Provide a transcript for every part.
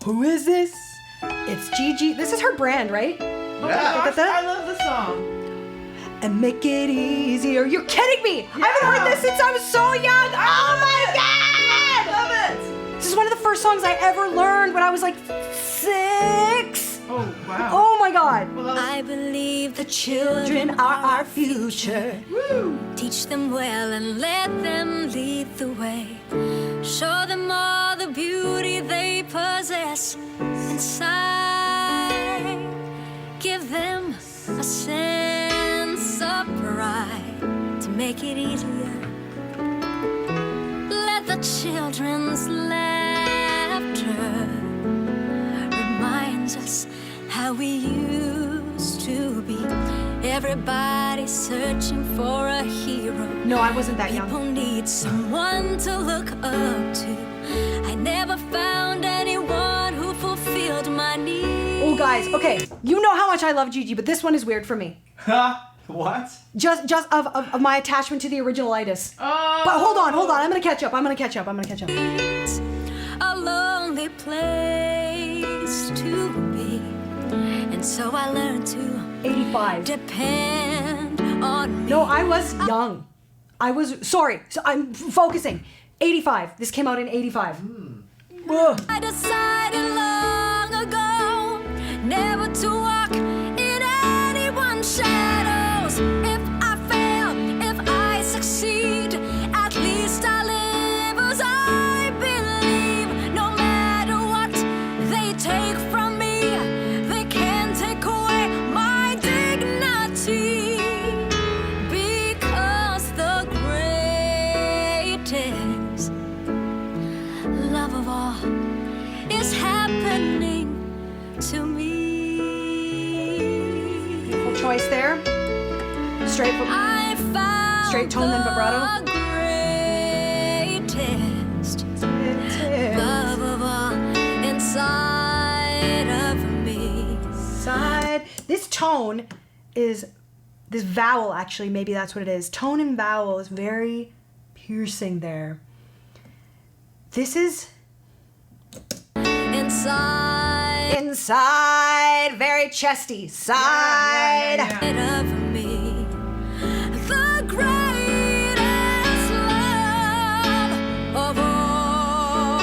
Who is this? It's Gigi. This is her brand, right? Yeah. I love the song. And make it easier. You're kidding me! I haven't heard this since I was so young. Oh my God! Love it. This is one of the first songs I ever learned when I was like 6. Oh, wow. Oh my God. Well, I believe the Children are our future. woo. Teach them well and let them lead the way. Show them all the beauty they possess inside. Give them a sense of pride to make it easier. Let the children's laughter reminds us how we used to be. Everybody searching for a hero. No, I wasn't that young. People need someone to look up to. I never found anyone who fulfilled my needs. Oh, guys, okay. You know how much I love Gigi, but this one is weird for me. What? Just of my attachment to the originalitis. Oh. But hold on. I'm gonna catch up. A lonely place to be. And so I learned to 85. depend on me. No, I was young. Sorry, so I'm focusing. 85. This came out in 85. Ugh. I decided long ago never to walk in anyone's shadows. If I fail, if I succeed, at least I live as I believe. No matter what they take from me, they can't take away my dignity. Because the greatest love of all is happening to me. Full choice there. Straight tone then vibrato. The greatest love of all inside of me. Side. This tone is, this vowel actually, maybe that's what it is. Tone and vowel is very piercing there. This is inside, very chesty. Side. Yeah. Of me, the greatest love of all.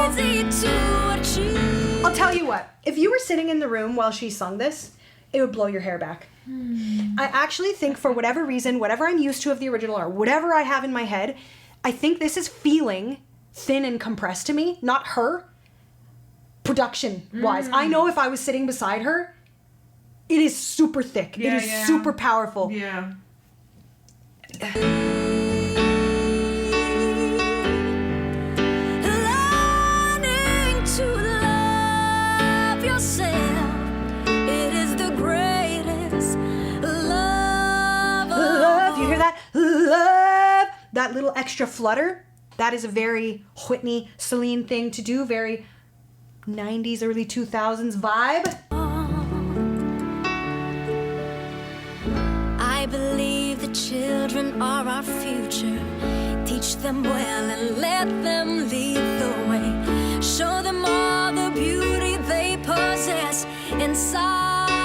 It's easy to achieve. I'll tell you what, if you were sitting in the room while she sung this, it would blow your hair back. I actually think for whatever reason, whatever I'm used to of the original or whatever I have in my head, I think this is feeling thin and compressed to me, not her, production-wise. I know if I was sitting beside her, it is super thick. Yeah, it is yeah. super powerful. Yeah. Learning to love yourself, it is the greatest love of Love, you hear that? Love. That little extra flutter, that is a very Whitney, Celine thing to do, very 90s, early 2000s vibe. I believe the children are our future. Teach them well and let them lead the way. Show them all the beauty they possess inside.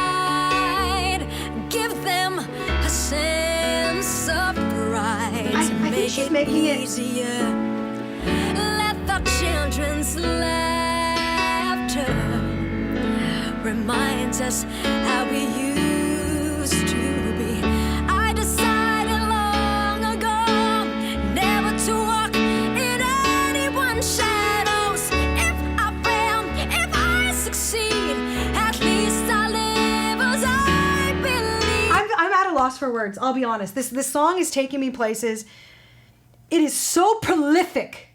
Give them a sense of pride I to think make she's it making it- easier. Let the children's laughter reminds us how we used to be. I decided long ago never to walk in anyone's shadows. If I fail, if I succeed, at least I live as I believe. I'm at a loss for words, I'll be honest. This song is taking me places. It is so prolific.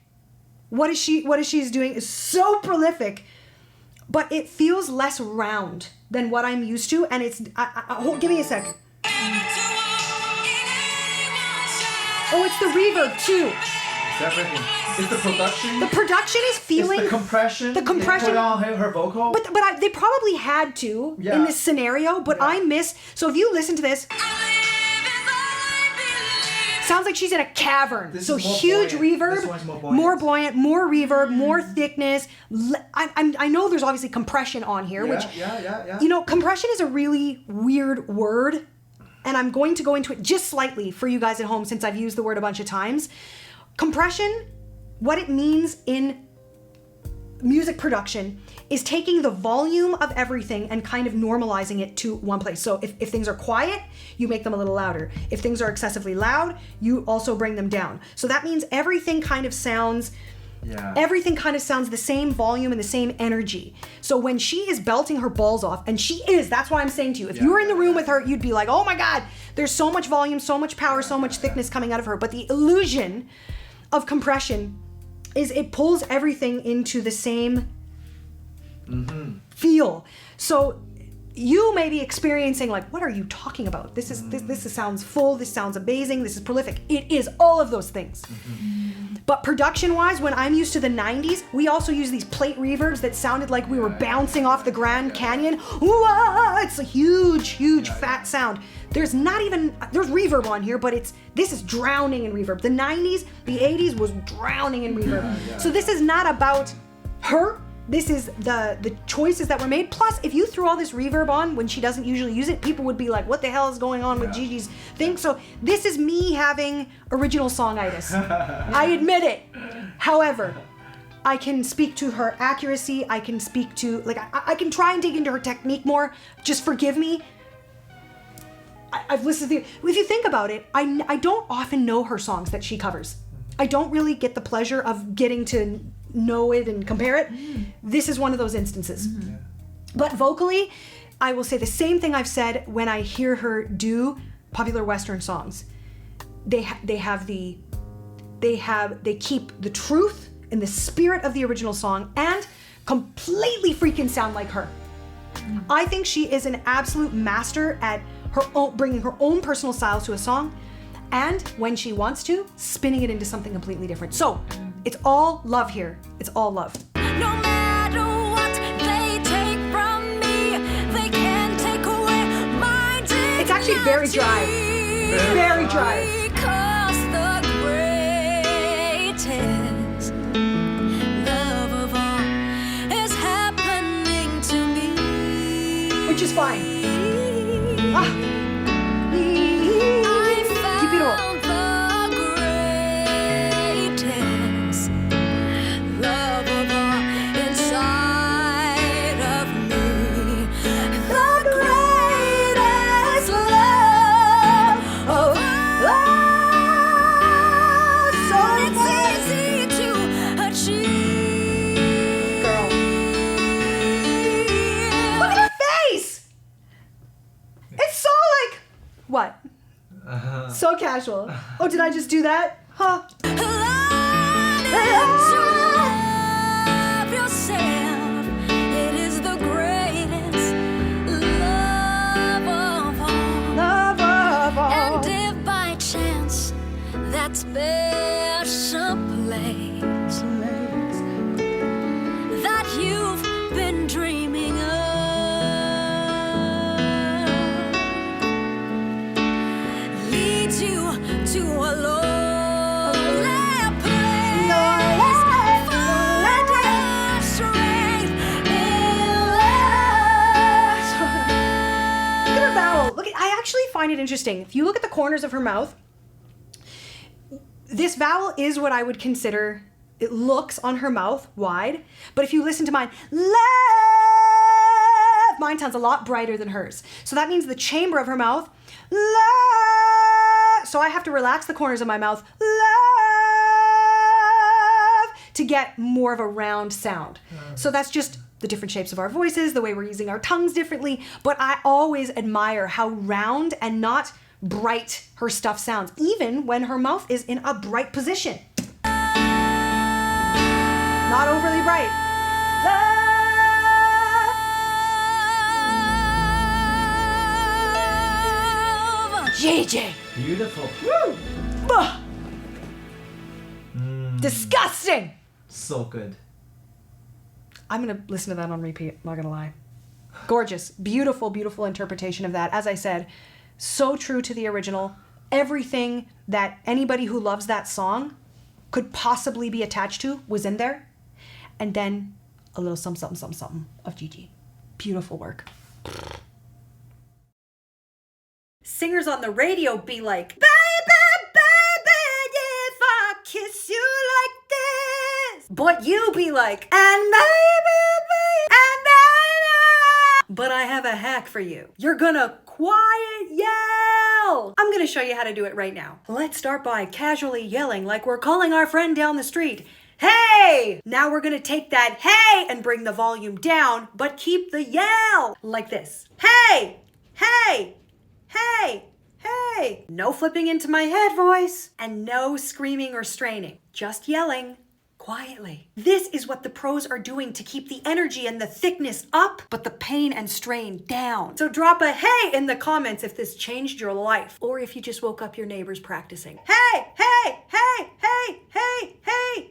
What she's doing is so prolific, but it feels less round than what I'm used to, and it's give me a sec. Oh, it's the reverb too. It's everything. It's the production. The production is feeling It's the compression. The compression. They put on her vocal. But they probably had to Yeah. in this scenario, but Yeah. I miss. So if you listen to this, Sounds like she's in a cavern. This so is more huge buoyant. reverb, This one's more buoyant. more buoyant, more reverb, more thickness. I know there's obviously compression on here, which, Yeah. you know, compression is a really weird word. And I'm going to go into it just slightly for you guys at home since I've used the word a bunch of times. Compression, what it means in music production is taking the volume of everything and kind of normalizing it to one place. So if things are quiet, you make them a little louder. If things are excessively loud, you also bring them down. So that means everything kind of sounds the same volume and the same energy. So when she is belting her balls off, and that's why I'm saying to you, if you were in the room with her, you'd be like, oh my God, there's so much volume, so much power, so much thickness coming out of her. But the illusion of compression is it pulls everything into the same feel. So you may be experiencing like, what are you talking about? This sounds full, this sounds amazing, this is prolific. It is all of those things. But production-wise, when I'm used to the 90s, we also use these plate reverbs that sounded like we were bouncing off the Grand Canyon. Whoa, it's a huge fat sound. There's reverb on here, but this is drowning in reverb. The 90s, the 80s was drowning in reverb. So this is not about her. This is the choices that were made. Plus, if you threw all this reverb on when she doesn't usually use it, people would be like, what the hell is going on with Gigi's thing? So this is me having original songitis. I admit it. However, I can speak to her accuracy. I can speak to, I can try and dig into her technique more. Just forgive me. I've listened to if you think about it, I don't often know her songs that she covers. I don't really get the pleasure of getting to know it and compare it. This is one of those instances. But vocally, I will say the same thing I've said when I hear her do popular Western songs. They keep the truth and the spirit of the original song and completely freaking sound like her. I think she is an absolute master at her own, bringing her own personal styles to a song, and when she wants to, spinning it into something completely different. So it's all love here. It's all love. No matter what they take from me, they can't take away my dignity. It's actually very dry. Very dry. Because the greatest love of all is happening to me. Which is fine. Keep it up. What? So casual. Oh, did I just do that? Huh? Love yourself. It is the greatest love of all. Love of all. And if by chance that special place that you've been dreaming of leads you to a lonely place, find your strength in love. Look at her vowel. I actually find it interesting. If you look at the corners of her mouth, this vowel is what I would consider, it looks on her mouth wide, but if you listen to mine, love, mine sounds a lot brighter than hers. So that means the chamber of her mouth, love, so I have to relax the corners of my mouth, love, to get more of a round sound. So that's just the different shapes of our voices, the way we're using our tongues differently, but I always admire how round and not bright her stuff sounds, even when her mouth is in a bright position. Not overly bright. Love. JJ. Beautiful. Woo. Bah. Disgusting. So good. I'm gonna listen to that on repeat, I'm not gonna lie. Gorgeous, beautiful, beautiful interpretation of that. As I said, so true to the original, everything that anybody who loves that song could possibly be attached to was in there. And then a little something, something, something, something of Gigi. Beautiful work. Singers on the radio be like, baby, baby, if I kiss you like this. But you be like, and baby, baby, and baby. But I have a hack for you. You're gonna quiet yell. I'm gonna show you how to do it right now. Let's start by casually yelling like we're calling our friend down the street. Hey! Now we're gonna take that hey and bring the volume down, but keep the yell like this. Hey! Hey! Hey! Hey! No flipping into my head voice, and no screaming or straining. Just yelling quietly. This is what the pros are doing to keep the energy and the thickness up, but the pain and strain down. So drop a hey in the comments if this changed your life, or if you just woke up your neighbors practicing. Hey! Hey! Hey! Hey!